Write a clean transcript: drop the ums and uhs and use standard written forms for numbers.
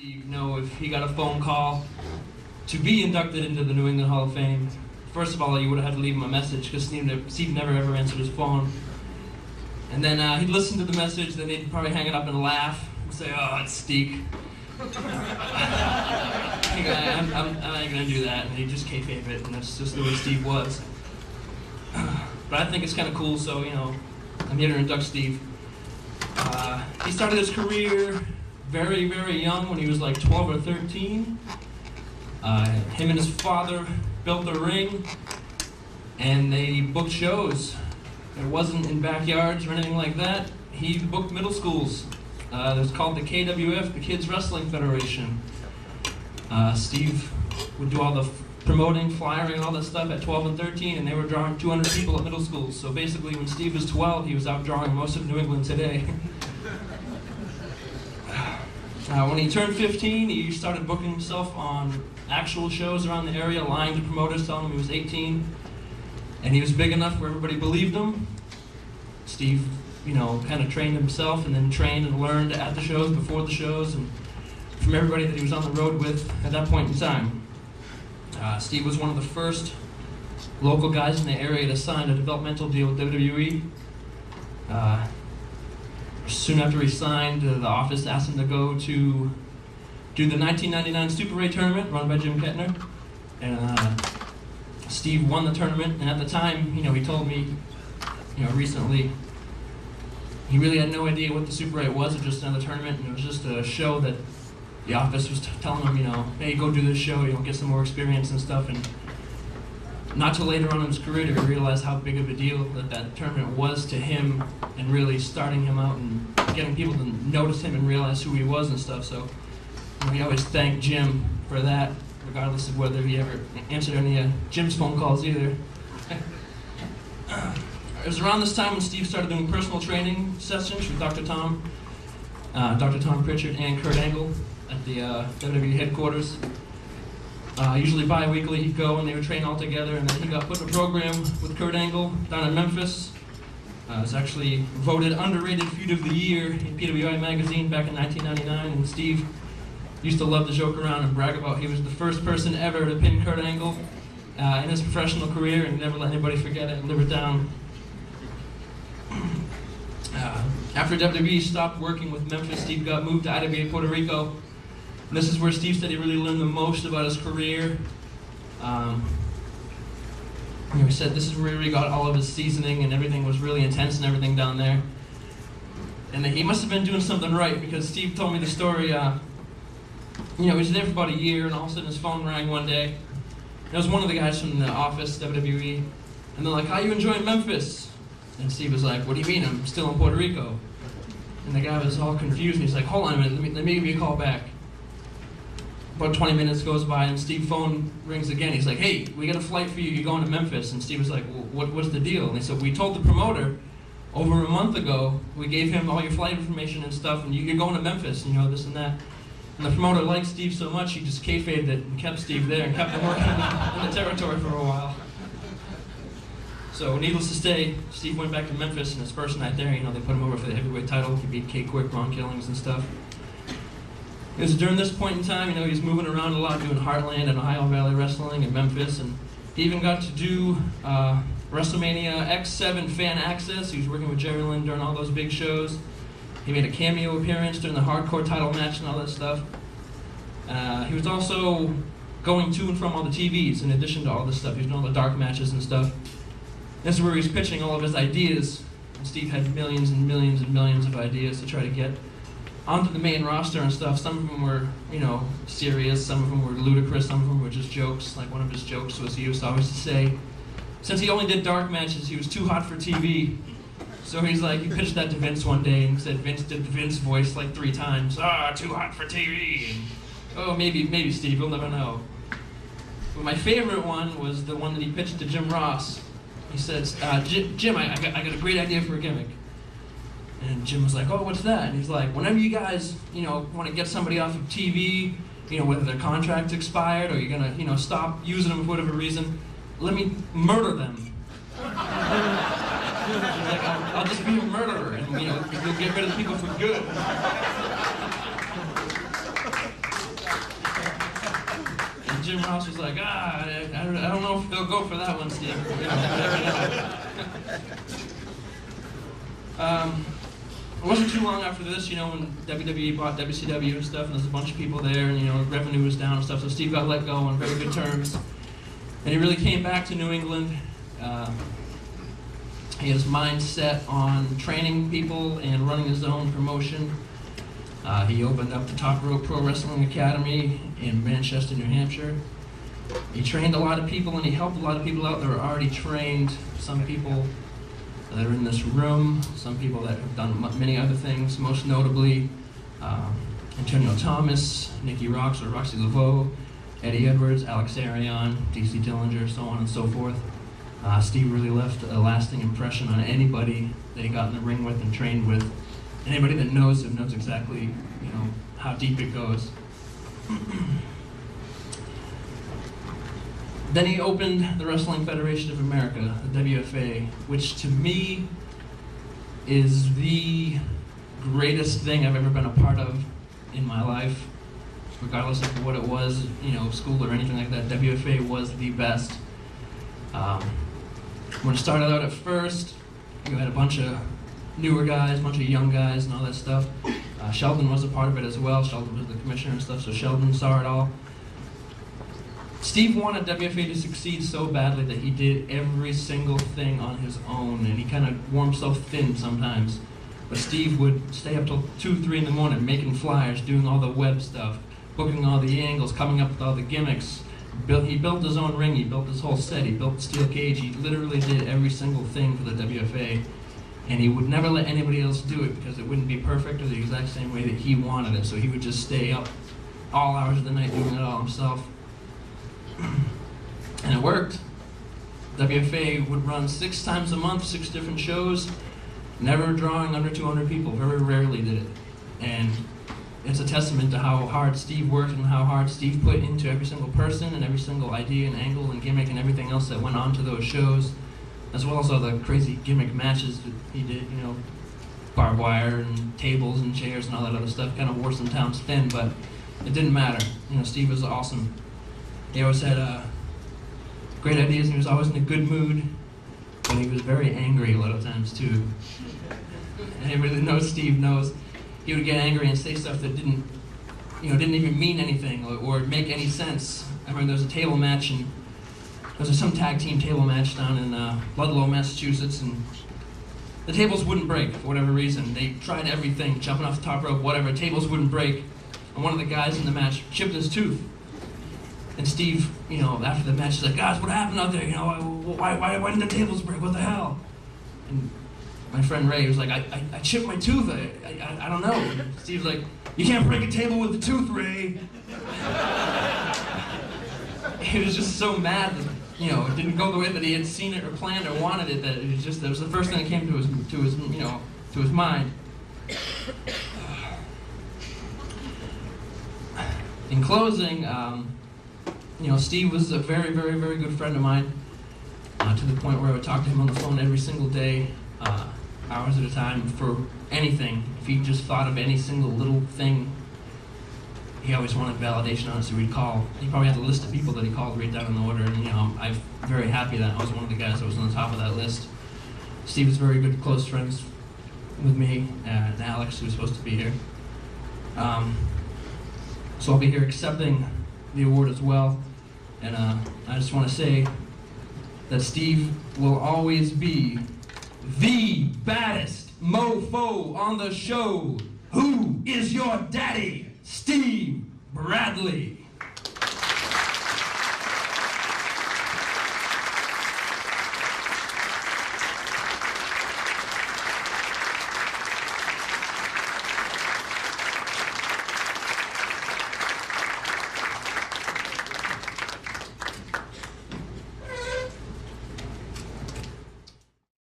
Steve know if he got a phone call to be inducted into the New England Hall of Fame. First of all, you would have had to leave him a message because Steve never ever answered his phone. And then he'd listen to the message, then he'd probably hang it up and laugh and say, "Oh, it's Steek." I'm not gonna do that, and he'd just kayfabe it, and that's just the way Steve was. But I think it's kind of cool, so I'm here to induct Steve. He started his career very, very young, when he was like 12 or 13. Him and his father built the ring, and they booked shows. It wasn't in backyards or anything like that. He booked middle schools. It was called the KWF, the Kids Wrestling Federation. Steve would do all the promoting, flyering, and all that stuff at 12 and 13, and they were drawing 200 people at middle schools. So basically, when Steve was 12, he was out drawing most of New England today. When he turned 15, he started booking himself on actual shows around the area, lying to promoters, telling them he was 18. And he was big enough where everybody believed him. Steve, kind of trained himself and then trained and learned at the shows, before the shows, and from everybody that he was on the road with at that point in time. Steve was one of the first local guys in the area to sign a developmental deal with WWE. Soon after he signed, the office asked him to go to do the 1999 Super Ray tournament run by Jim Kettner. And Steve won the tournament, and at the time, he told me, recently, he really had no idea what the Super 8 was. It was just another tournament, and it was just a show that the office was telling him, hey, go do this show, get some more experience and stuff. And not till later on in his career did he realize how big of a deal that tournament was to him, and really starting him out and getting people to notice him and realize who he was and stuff. So we always thank Jim for that, regardless of whether he ever answered any of Jim's phone calls either. It was around this time when Steve started doing personal training sessions with Dr. Tom Pritchard and Kurt Angle at the WWE headquarters. Usually bi-weekly he'd go and they would train all together, and then he got put in a program with Kurt Angle down in Memphis. It was actually voted underrated feud of the year in PWI magazine back in 1999, and Steve used to love to joke around and brag about he was the first person ever to pin Kurt Angle in his professional career, and never let anybody forget it and live it down. After WWE stopped working with Memphis, Steve got moved to IWA Puerto Rico. And this is where Steve said he really learned the most about his career. He said this is where he got all of his seasoning, and everything was really intense and everything down there. And he must have been doing something right, because Steve told me the story. He was there for about a year, and all of a sudden his phone rang one day. It was one of the guys from the office, WWE, and they're like, "How you enjoying Memphis?" And Steve was like, "What do you mean? I'm still in Puerto Rico." And the guy was all confused, and he's like, "Hold on a minute, let me give you a call back." About 20 minutes goes by, and Steve's phone rings again. He's like, "Hey, we got a flight for you, you're going to Memphis." And Steve was like, "Well, what's the deal?" And they said, "We told the promoter over a month ago, we gave him all your flight information and stuff, and you're going to Memphis, this and that." And the promoter liked Steve so much, he just kayfabed it and kept Steve there and kept him working in the territory for a while. So needless to say, Steve went back to Memphis, and his first night there, they put him over for the heavyweight title. He beat K-Quick, Ron Killings, and stuff. It was during this point in time, he was moving around a lot, doing Heartland and Ohio Valley Wrestling in Memphis, and he even got to do WrestleMania X7 Fan Access. He was working with Jerry Lynn during all those big shows. He made a cameo appearance during the hardcore title match and all that stuff. He was also going to and from all the TVs in addition to all this stuff. He was doing all the dark matches and stuff. This is where he was pitching all of his ideas. And Steve had millions and millions and millions of ideas to try to get onto the main roster and stuff. Some of them were, serious. Some of them were ludicrous. Some of them were just jokes. Like one of his jokes was he used to always say, since he only did dark matches, he was too hot for TV. So he pitched that to Vince one day and said Vince did the Vince voice like 3 times. Too hot for TV. And, maybe Steve, you'll never know. But my favorite one was the one that he pitched to Jim Ross. He says, Jim, I got a great idea for a gimmick. And Jim was like, "Oh, what's that?" And he's like, "Whenever you guys, want to get somebody off of TV, whether their contract's expired or you're gonna, stop using them for whatever reason, let me murder them." He's like, I'll just be a murderer, and you'll get rid of the people for good. Jim Ross was like, I don't know if they'll go for that one, Steve. It wasn't too long after this, when WWE bought WCW and stuff, and there's a bunch of people there, and revenue was down and stuff, so Steve got let go on very good terms. And he really came back to New England. He had his mind set on training people and running his own promotion. He opened up the Top Rope Pro Wrestling Academy in Manchester, New Hampshire. He trained a lot of people, and he helped a lot of people out that were already trained. Some people that are in this room, some people that have done many other things, most notably Antonio Thomas, Nikki Roxx or Roxy Laveau, Eddie Edwards, Alex Arion, DC Dillinger, so on and so forth. Steve really left a lasting impression on anybody that he got in the ring with and trained with. Anybody that knows him knows exactly, how deep it goes. Then he opened the Wrestling Federation of America, the WFA, which to me is the greatest thing I've ever been a part of in my life, regardless of what it was, school or anything like that. WFA was the best. When it started out at first, you had a bunch of newer guys, a bunch of young guys and all that stuff. Sheldon was a part of it as well. Sheldon was the commissioner and stuff, so Sheldon saw it all. Steve wanted WFA to succeed so badly that he did every single thing on his own, and he kind of wore himself thin sometimes. But Steve would stay up till 2, 3 in the morning making flyers, doing all the web stuff, booking all the angles, coming up with all the gimmicks. He built his own ring, he built his whole set, he built the steel cage, he literally did every single thing for the WFA. And he would never let anybody else do it because it wouldn't be perfect or the exact same way that he wanted it. So he would just stay up all hours of the night doing it all himself. And it worked. WFA would run 6 times a month, 6 different shows, never drawing under 200 people, very rarely did it. And it's a testament to how hard Steve worked and how hard Steve put into every single person and every single idea and angle and gimmick and everything else that went on to those shows, as well as all the crazy gimmick matches that he did, barbed wire and tables and chairs and all that other stuff. Kind of wore some towns thin, but it didn't matter. Steve was awesome. He always had great ideas, and he was always in a good mood, but he was very angry a lot of times too. Anybody that knows Steve knows he would get angry and say stuff that didn't even mean anything or make any sense. I remember there was a table match, and there was some tag team table match down in Ludlow, Massachusetts, and the tables wouldn't break for whatever reason. They tried everything, jumping off the top rope, whatever, tables wouldn't break. And one of the guys in the match chipped his tooth. And Steve, after the match, he's like, guys, what happened out there? Why didn't the tables break? What the hell? And my friend Ray was like, I chipped my tooth. I don't know. And Steve's like, you can't break a table with a tooth, Ray. He was just so mad that, it didn't go the way that he had seen it or planned or wanted it, that that was the first thing that came to his mind. In closing, Steve was a very, very, very good friend of mine, to the point where I would talk to him on the phone every single day, hours at a time, for anything. If he just thought of any single little thing, he always wanted validation on it, so we'd call. He probably had a list of people that he called right down in the order, and I'm very happy that I was one of the guys that was on the top of that list. Steve was very good, close friends with me, and Alex, who was supposed to be here. So I'll be here accepting the award as well, and I just want to say that Steve will always be the baddest mofo on the show. Who is your daddy? Steve Bradley.